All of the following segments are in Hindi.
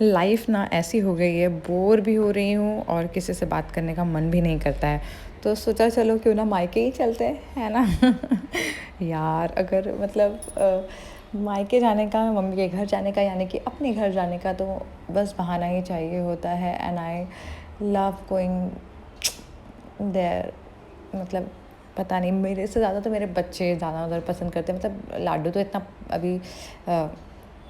लाइफ ना ऐसी हो गई है, बोर भी हो रही हूँ और किसी से बात करने का मन भी नहीं करता है। तो सोचा चलो क्यों ना मायके ही चलते हैं, है ना। यार अगर मतलब मायके जाने का, मम्मी के घर जाने का, यानी कि अपने घर जाने का, तो बस बहाना ही चाहिए होता है। And I love going there. मतलब पता नहीं, मेरे से ज़्यादा तो मेरे बच्चे ज़्यादा उधर पसंद करते हैं। मतलब लाडू तो इतना अभी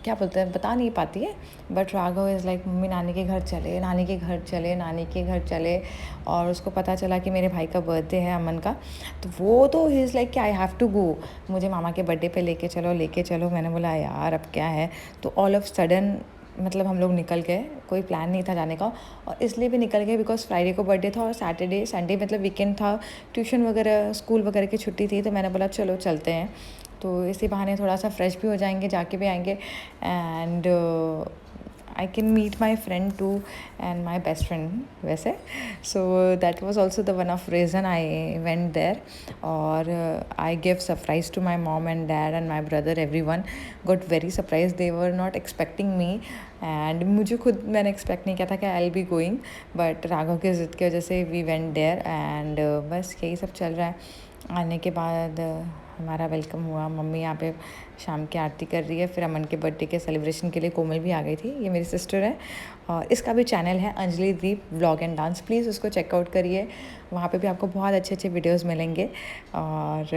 क्या बोलते हैं बता नहीं पाती है, but Raghav is like mummy नानी के घर चले, नानी के घर चले, नानी के घर चले। और उसको पता चला कि मेरे भाई का बर्थडे है, अमन का, तो वो तो ही इज़ लाइक कि आई हैव टू गो, मुझे मामा के बर्थडे पे लेके चलो, लेके चलो। मैंने बोला यार अब क्या है। तो ऑल ऑफ सडन मतलब हम लोग निकल गए, कोई प्लान नहीं था जाने का, और इसलिए भी निकल गए बिकॉज फ्राइडे को बर्थडे था और सैटरडे संडे मतलब वीकेंड था, ट्यूशन वगैरह स्कूल वगैरह की छुट्टी थी। तो मैंने बोला चलो चलते हैं, तो इसी बहाने थोड़ा सा फ्रेश भी हो जाएंगे, जाके भी आएंगे। And I can meet my friend too and my best friend वैसे। So that was also the one of reason I went there. और I give surprise to my mom and dad and my brother, everyone got very surprise, they were not expecting me. And मुझे खुद मैंने एक्सपेक्ट नहीं किया था कि I will be going, but Raghav की ज़िद की वजह से वी वेंट देयर। एंड बस यही सब चल रहा है। आने के बाद हमारा वेलकम हुआ, मम्मी यहाँ पे शाम की आरती कर रही है। फिर अमन के बर्थडे के सेलिब्रेशन के लिए कोमल भी आ गई थी, ये मेरी सिस्टर है, और इसका भी चैनल है अंजलि दीप व्लॉग एंड डांस, प्लीज़ उसको चेकआउट करिए, वहाँ पे भी आपको बहुत अच्छे अच्छे वीडियोस मिलेंगे। और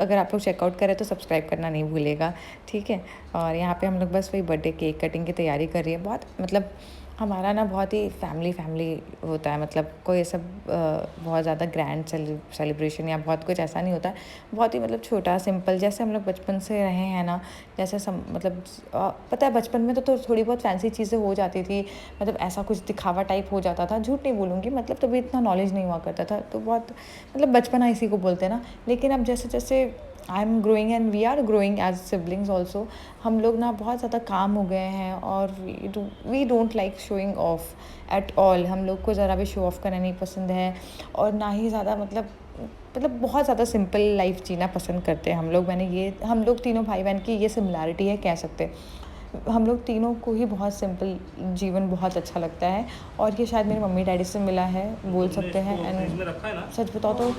अगर आप लोग चेकआउट करें तो सब्सक्राइब करना नहीं भूलेगा, ठीक है। और यहाँ पे हम लोग बस वही बर्थडे केक कटिंग की तैयारी कर रही है। बहुत मतलब हमारा ना बहुत ही फैमिली होता है, मतलब कोई सब बहुत ज़्यादा ग्रैंड सेलिब्रेशन या बहुत कुछ ऐसा नहीं होता है। बहुत ही मतलब छोटा सिंपल, जैसे हम लोग बचपन से रहे हैं ना, जैसे मतलब पता है बचपन में तो थोड़ी बहुत फैंसी चीज़ें हो जाती थी, मतलब ऐसा कुछ दिखावा टाइप हो जाता था, झूठ नहीं बोलूँगी, मतलब तभी इतना नॉलेज नहीं हुआ करता था, तो बहुत मतलब बचपना इसी को बोलते हैं ना। लेकिन अब जैसे जैसे I am growing and we are growing as siblings also, हम लोग ना बहुत ज़्यादा काम हो गए हैं, और we don't like showing off at all. हम लोग को ज़रा भी शो ऑफ करना नहीं पसंद है, और ना ही ज़्यादा मतलब बहुत ज़्यादा सिंपल लाइफ जीना पसंद करते हैं हम लोग। हम लोग तीनों भाई बहन की ये सिमिलैरिटी है, कह सकते हैं। हम लोग तीनों को ही बहुत सिंपल जीवन बहुत अच्छा लगता है, और ये शायद मेरी मम्मी डैडी से मिला है, बोल सकते हैं। एंड सच बताओ तो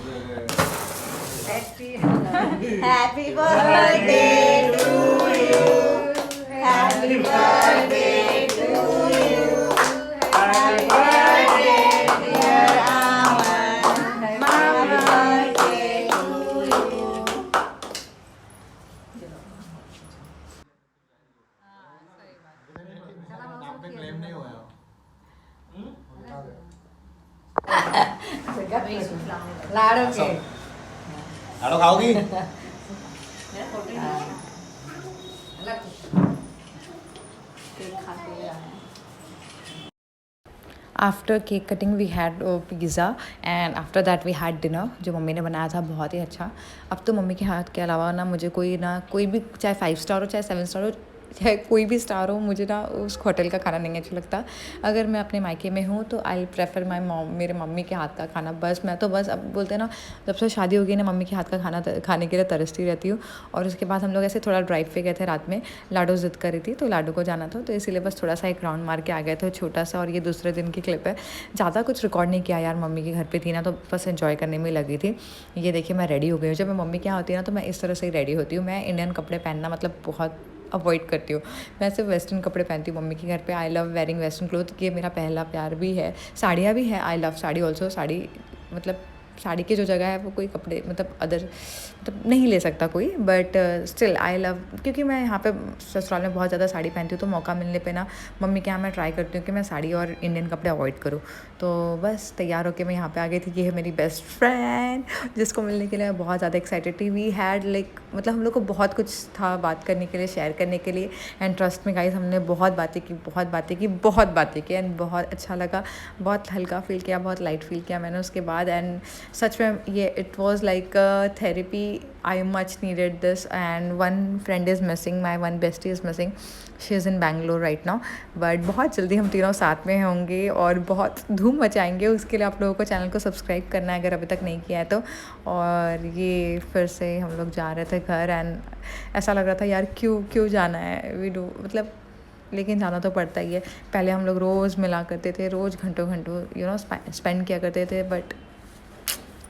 Happy birthday to you. Happy birthday to you. Happy birthday, dear Aman. Happy birthday to you. लाडो के लाडो खाओगी? After cake cutting we had pizza, and after that we had dinner, जो मम्मी ने बनाया था बहुत ही अच्छा। अब तो मम्मी के हाथ के अलावा ना मुझे कोई भी, चाहे 5 स्टार हो, चाहे 7 स्टार हो, चाहे कोई भी स्टार हो, मुझे ना उस होटल का खाना नहीं अच्छा लगता। अगर मैं अपने मायके में हूँ तो आई प्रेफर माई मॉम, मेरे मम्मी के हाथ का खाना। बस मैं तो बस अब बोलते हैं ना, जब से शादी हो गई ना, मम्मी के हाथ का खाना खाने के लिए तरसती रहती हूँ। और उसके बाद हम लोग ऐसे थोड़ा ड्राइव पे गए थे रात में, लाडो ज़िद कर रही थी तो लाडो को जाना था, तो इसीलिए बस थोड़ा सा एक राउंड मार के आ गए थे, छोटा सा। और ये दूसरे दिन की क्लिप है, ज़्यादा कुछ रिकॉर्ड नहीं किया यार, मम्मी के घर पे थी ना, तो बस एंजॉय करने में लगी थी। ये देखिए मैं रेडी हो गई हूँ। जब मैं मम्मी के यहाँ होती है ना, तो मैं इस तरह से ही रेडी होती हूँ। मैं इंडियन कपड़े पहनना मतलब बहुत अवॉइड करती हूँ, मैं सिर्फ वेस्टर्न कपड़े पहनती हूँ मम्मी के घर पे। I love wearing western cloth, ये मेरा पहला प्यार भी है। साड़ियाँ भी हैं, I love sari also. Sari मतलब साड़ी की जो जगह है वो कोई कपड़े मतलब अदर मतलब नहीं ले सकता कोई, बट स्टिल आई लव, क्योंकि मैं यहाँ पे ससुराल में बहुत ज़्यादा साड़ी पहनती हूँ, तो मौका मिलने पे ना मम्मी के यहाँ मैं ट्राई करती हूँ कि मैं साड़ी और इंडियन कपड़े अवॉइड करूँ। तो बस तैयार होकर मैं यहाँ पे आ गई थी। ये है मेरी बेस्ट फ्रेंड, जिसको मिलने के लिए मैं बहुत ज़्यादा एक्साइटेड थी। वी हैड लाइक मतलब हम लोग को बहुत कुछ था बात करने के लिए, शेयर करने के लिए। एंड ट्रस्ट में गाइस, हमने बहुत बातें की एंड बहुत अच्छा लगा, बहुत हल्का फील किया, बहुत लाइट फील किया मैंने उसके बाद। एंड सच में ये it was like therapy, I much needed this. And one friend is missing, my one bestie is missing, she is in Bangalore right now, but बहुत जल्दी हम तीनों साथ में होंगे और बहुत धूम मचाएंगे। उसके लिए आप लोगों को चैनल को सब्सक्राइब करना है अगर अभी तक नहीं किया है तो। और ये फिर से हम लोग जा रहे थे घर, एंड ऐसा लग रहा था यार क्यों जाना है, वी डू मतलब लेकिन जाना तो पड़ता ही है। पहले हम लोग रोज़ मिला करते थे, रोज़ घंटों घंटों स्पेंड किया करते थे, बट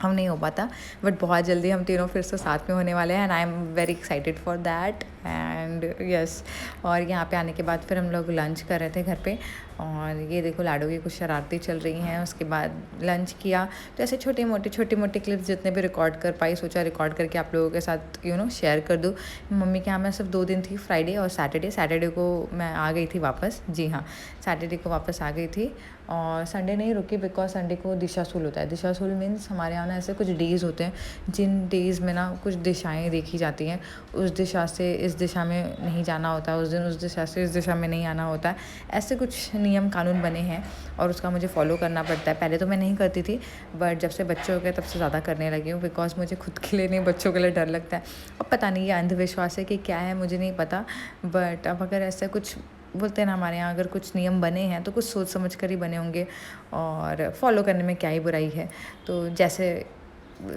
हम नहीं हो पाता। बट बहुत जल्दी हम तीनों फिर से साथ में होने वाले हैं and I am very excited for that and yes. और यहाँ पे आने के बाद फिर हम लोग लंच कर रहे थे घर पे, और ये देखो लाडो की कुछ शरारतें चल रही हैं। उसके बाद लंच किया, तो ऐसे छोटे मोटे क्लिप्स जितने भी रिकॉर्ड कर पाई सोचा रिकॉर्ड करके आप लोगों के साथ शेयर कर दूँ। मम्मी के यहाँ मैं सिर्फ 2 दिन थी, फ्राइडे और सैटरडे को मैं आ गई थी वापस। जी हाँ, सैटरडे को वापस आ गई थी और संडे नहीं रुकी बिकॉज संडे को दिशाशूल होता है। दिशाशूल मीन्स हमारे यहाँ ना ऐसे कुछ डेज़ होते हैं जिन डेज़ में ना कुछ दिशाएं देखी जाती हैं। उस दिशा से इस दिशा में नहीं जाना होता, उस दिन उस दिशा से इस दिशा में नहीं आना होता। ऐसे कुछ नियम कानून बने हैं और उसका मुझे फॉलो करना पड़ता है। पहले तो मैं नहीं करती थी, बट जब से बच्चे हो गए तब से ज़्यादा करने लगी हूँ बिकॉज मुझे खुद के लिए नहीं, बच्चों के लिए डर लगता है। अब पता नहीं ये अंधविश्वास है कि क्या है, मुझे नहीं पता। बट अब अगर ऐसा कुछ बोलते हैं ना हमारे यहाँ, अगर कुछ नियम बने हैं तो कुछ सोच समझ कर ही बने होंगे और फॉलो करने में क्या ही बुराई है। तो जैसे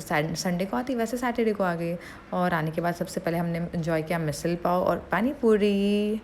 संडे को आती वैसे सैटरडे को आ गई, और आने के बाद सबसे पहले हमने एंजॉय किया मिसल पाव और पानी पूरी।